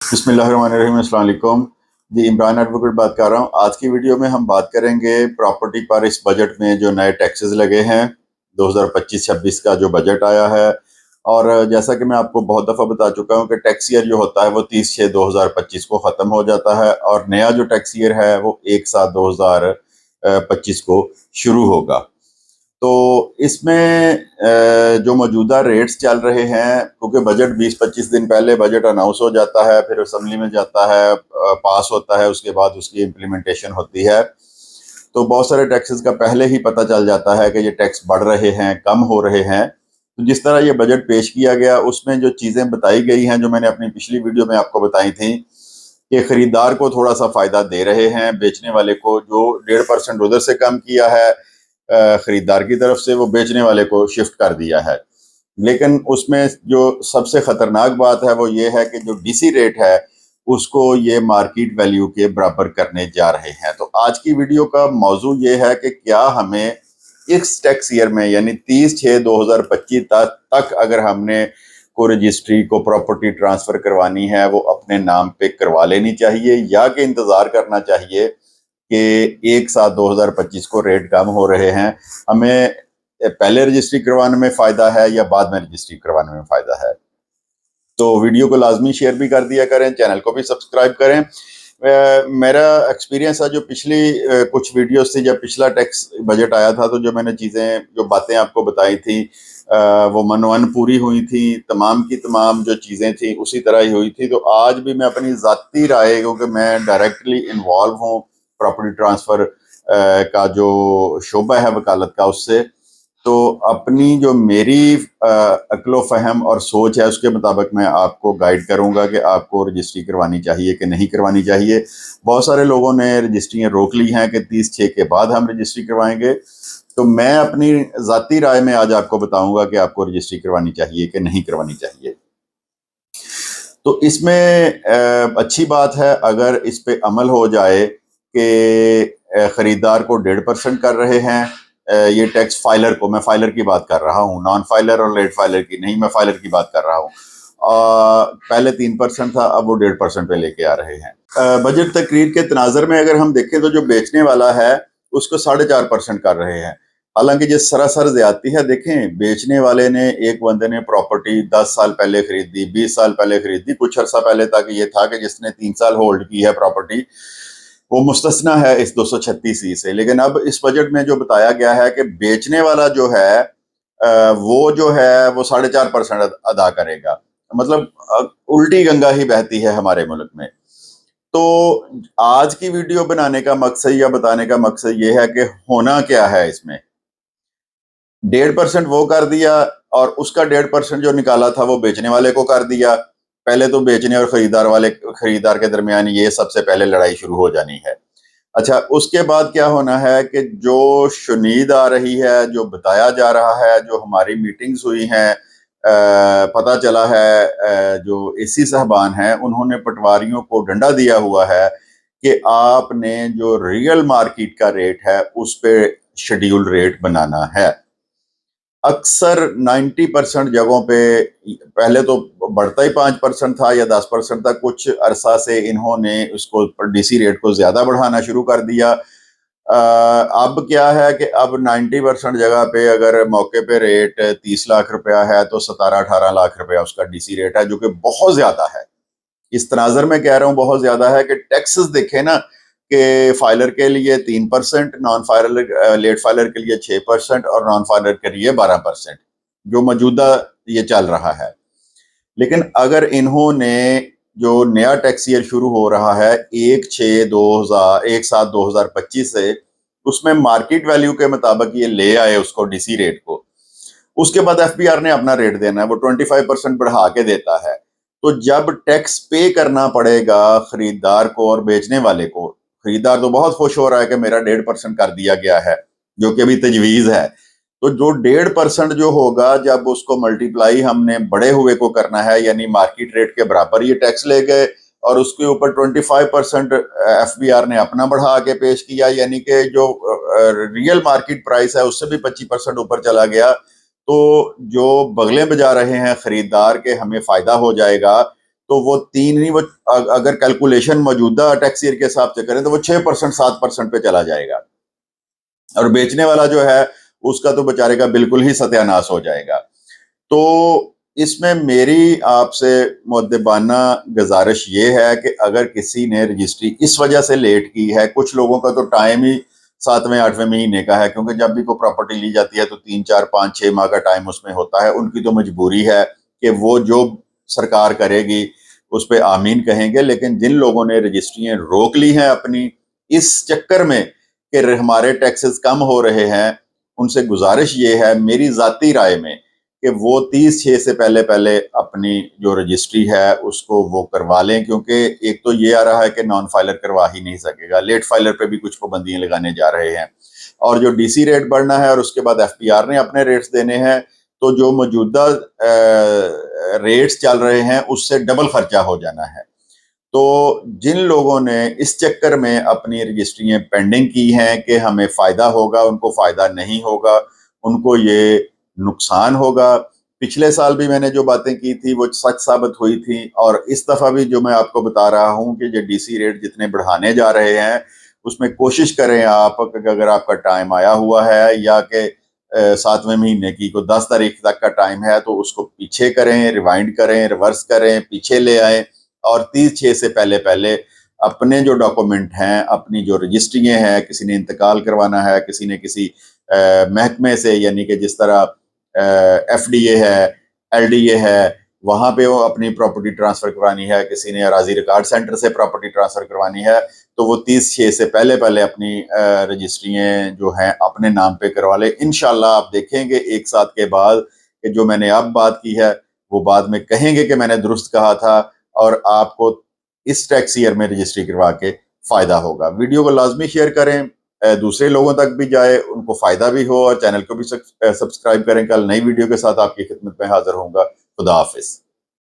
बिस्मिल्लाहिर्रहमानिर्रहीम, अस्सलाम वालेकुम जी। इमरान एडवोकेट बात कर रहा हूँ। आज की वीडियो में हम बात करेंगे प्रॉपर्टी पर। इस बजट में जो नए टैक्सेस लगे हैं 2025-26 का जो बजट आया है, और जैसा कि मैं आपको बहुत दफ़ा बता चुका हूँ कि टैक्स ईयर जो होता है वो 30/6/2025 को ख़त्म हो जाता है, और नया जो टैक्स ईयर है वो 1/7/2025 को शुरू होगा। तो इसमें जो मौजूदा रेट्स चल रहे हैं, क्योंकि बजट 20-25 दिन पहले बजट अनाउंस हो जाता है, फिर असेंबली में जाता है, पास होता है, उसके बाद उसकी इम्प्लीमेंटेशन होती है। तो बहुत सारे टैक्सेस का पहले ही पता चल जाता है कि ये टैक्स बढ़ रहे हैं, कम हो रहे हैं। तो जिस तरह ये बजट पेश किया गया उसमें जो चीज़ें बताई गई हैं, जो मैंने अपनी पिछली वीडियो में आपको बताई थी, कि खरीदार को थोड़ा सा फ़ायदा दे रहे हैं, बेचने वाले को जो 1.5% उधर से कम किया है खरीदार की तरफ से, वो बेचने वाले को शिफ्ट कर दिया है। लेकिन उसमें जो सबसे खतरनाक बात है वो ये है कि जो डीसी रेट है उसको ये मार्केट वैल्यू के बराबर करने जा रहे हैं। तो आज की वीडियो का मौजू ये है कि क्या हमें इस टैक्स ईयर में, यानी 30/6/2025 तक अगर हमने को रजिस्ट्री को प्रॉपर्टी ट्रांसफर करवानी है वो अपने नाम पे करवा लेनी चाहिए, या कि इंतजार करना चाहिए कि 1/7/2025 को रेट कम हो रहे हैं, हमें पहले रजिस्ट्री करवाने में फ़ायदा है या बाद में रजिस्ट्री करवाने में फ़ायदा है। तो वीडियो को लाजमी शेयर भी कर दिया करें, चैनल को भी सब्सक्राइब करें। मेरा एक्सपीरियंस है जो पिछली कुछ वीडियोस थी, जब पिछला टैक्स बजट आया था, तो जो मैंने चीज़ें जो बातें आपको बताई थी वो मनवन पूरी हुई थी, तमाम की तमाम जो चीज़ें थी उसी तरह ही हुई थी। तो आज भी मैं अपनी ज़ाती राय, क्योंकि मैं डायरेक्टली इन्वॉल्व हूँ प्रॉपर्टी ट्रांसफ़र का जो शोबा है वकालत का, उससे, तो अपनी जो मेरी अक्लो फ़हम और सोच है उसके मुताबिक मैं आपको गाइड करूंगा कि आपको रजिस्ट्री करवानी चाहिए कि नहीं करवानी चाहिए। बहुत सारे लोगों ने रजिस्ट्रियाँ रोक ली हैं कि 30/6 के बाद हम रजिस्ट्री करवाएंगे। तो मैं अपनी ज़ाती राय में आज आपको बताऊंगा कि आपको रजिस्ट्री करवानी चाहिए कि नहीं करवानी चाहिए। तो इसमें अच्छी बात है अगर इस पे अमल हो जाए कि ख़रीदार को 1.5% कर रहे हैं ये टैक्स फाइलर को। मैं फाइलर की बात कर रहा हूँ, नॉन फाइलर और लेट फाइलर की नहीं, मैं फाइलर की बात कर रहा हूँ। पहले 3% था, अब वो 1.5% पे लेके आ रहे हैं। बजट तकरीर के तनाजर में अगर हम देखें तो जो बेचने वाला है उसको 4.5% कर रहे हैं, हालांकि ये सरासर ज्यादती है। देखें, बेचने वाले ने, एक बंदे ने प्रॉपर्टी 10 साल पहले खरीद दी, 20 साल पहले खरीद दी, कुछ अर्सा पहले तक ये था कि जिसने 3 साल होल्ड की है प्रॉपर्टी वो मुस्तस्ना है इस 236 से। लेकिन अब इस बजट में जो बताया गया है कि बेचने वाला जो है वो जो है वो 4.5% अदा करेगा। मतलब उल्टी गंगा ही बहती है हमारे मुल्क में। तो आज की वीडियो बनाने का मकसद या बताने का मकसद ये है कि होना क्या है इसमें। 1.5% वो कर दिया, और उसका 1.5% जो निकाला था वो बेचने वाले को कर दिया। पहले तो बेचने और खरीदार के दरमियान ये सबसे पहले लड़ाई शुरू हो जानी है। अच्छा, उसके बाद क्या होना है कि जो शुनीद आ रही है, जो बताया जा रहा है, जो हमारी मीटिंग्स हुई हैं, पता चला है जो एसी साहबान हैं उन्होंने पटवारियों को डंडा दिया हुआ है कि आपने जो रियल मार्केट का रेट है उस पे शेड्यूल रेट बनाना है। अक्सर 90% जगहों पे पहले तो बढ़ता ही 5% था या 10% था, कुछ अरसा से इन्होंने उसको डीसी रेट को ज्यादा बढ़ाना शुरू कर दिया। अब क्या है कि अब 90% जगह पे अगर मौके पे रेट 30 लाख रुपया है तो 17-18 लाख रुपया उसका डीसी रेट है, जो कि बहुत ज्यादा है। इस तनाजर में कह रहा हूँ बहुत ज्यादा है कि टैक्सेस देखे ना, कि फाइलर के लिए 3%, नॉन फाइलर लेट फाइलर के लिए 6% और नॉन फाइलर के लिए 12%, जो मौजूदा ये चल रहा है। लेकिन अगर इन्होंने जो नया टैक्स ईयर शुरू हो रहा है 1/7/2025 से, उसमें मार्केट वैल्यू के मुताबिक ये ले आए उसको डीसी रेट को, उसके बाद एफबीआर ने अपना रेट देना है, वो 25% बढ़ा के देता है। तो जब टैक्स पे करना पड़ेगा खरीदार को और बेचने वाले को, खरीदार तो बहुत खुश हो रहा है कि मेरा 1.5% कर दिया गया है, जो कि अभी तजवीज है। तो जो 1.5% जो होगा, जब उसको मल्टीप्लाई हमने बढ़े हुए को करना है, यानी मार्केट रेट के बराबर ये टैक्स ले गए, और उसके ऊपर 25% एफबीआर ने अपना बढ़ा के पेश किया, यानी कि जो रियल मार्केट प्राइस है उससे भी 25% ऊपर चला गया। तो जो बगलें बजा रहे हैं खरीदार के हमें फायदा हो जाएगा, तो वो 3 नहीं, वो अगर कैलकुलेशन मौजूदा टैक्स ईयर के हिसाब से करें तो वो 6% 7% पे चला जाएगा, और बेचने वाला जो है उसका तो बेचारे का बिल्कुल ही सत्यानाश हो जाएगा। तो इसमें मेरी आपसे मुद्दबाना गुजारिश ये है कि अगर किसी ने रजिस्ट्री इस वजह से लेट की है, कुछ लोगों का तो टाइम ही 7वें 8वें महीने का है, क्योंकि जब भी कोई प्रॉपर्टी ली जाती है तो 3 4 5 6 माह का टाइम उसमें होता है। उनकी तो मजबूरी है कि वो जो सरकार करेगी उस पर आमीन कहेंगे, लेकिन जिन लोगों ने रजिस्ट्रियां रोक ली हैं अपनी इस चक्कर में कि हमारे टैक्सेस कम हो रहे हैं, उनसे गुजारिश ये है मेरी जाती राय में कि वो 30/6 से पहले पहले अपनी जो रजिस्ट्री है उसको वो करवा लें, क्योंकि एक तो ये आ रहा है कि नॉन फाइलर करवा ही नहीं सकेगा, लेट फाइलर पे भी कुछ पाबंदियां लगाने जा रहे हैं, और जो डीसी रेट बढ़ना है और उसके बाद एफपीआर ने अपने रेट्स देने हैं, तो जो मौजूदा रेट्स चल रहे हैं उससे डबल खर्चा हो जाना है। तो जिन लोगों ने इस चक्कर में अपनी रजिस्ट्रियां पेंडिंग की हैं कि हमें फायदा होगा, उनको फायदा नहीं होगा, उनको ये नुकसान होगा। पिछले साल भी मैंने जो बातें की थी वो सच साबित हुई थी, और इस दफा भी जो मैं आपको बता रहा हूं कि जो डीसी रेट जितने बढ़ाने जा रहे हैं उसमें कोशिश करें आप कि अगर आपका टाइम आया हुआ है या कि 7वें महीने की को 10 तारीख तक का टाइम है तो उसको पीछे करें, रिवाइंड करें, रिवर्स करें, पीछे ले आए, और 30/6 से पहले पहले अपने जो डॉक्यूमेंट हैं, अपनी जो रजिस्ट्रियां हैं, किसी ने इंतकाल करवाना है, किसी ने किसी महकमे से, यानी कि जिस तरह एफडीए है, एलडीए है, वहां पे वो अपनी प्रॉपर्टी ट्रांसफर करवानी है, किसी ने अराजी रिकॉर्ड सेंटर से प्रॉपर्टी ट्रांसफर करवानी है, तो वो 30/6 से पहले पहले अपनी रजिस्ट्रियां जो हैं अपने नाम पे करवा ले। इंशाल्लाह आप देखेंगे 1 साल के बाद कि जो मैंने अब बात की है वो बाद में कहेंगे कि मैंने दुरुस्त कहा था, और आपको इस टैक्स ईयर में रजिस्ट्री करवा के फायदा होगा। वीडियो को लाजमी शेयर करें, दूसरे लोगों तक भी जाए, उनको फायदा भी हो, और चैनल को भी सब्सक्राइब करें। कल नई वीडियो के साथ आपकी खिदमत में हाजिर होऊंगा। खुदा हाफिज।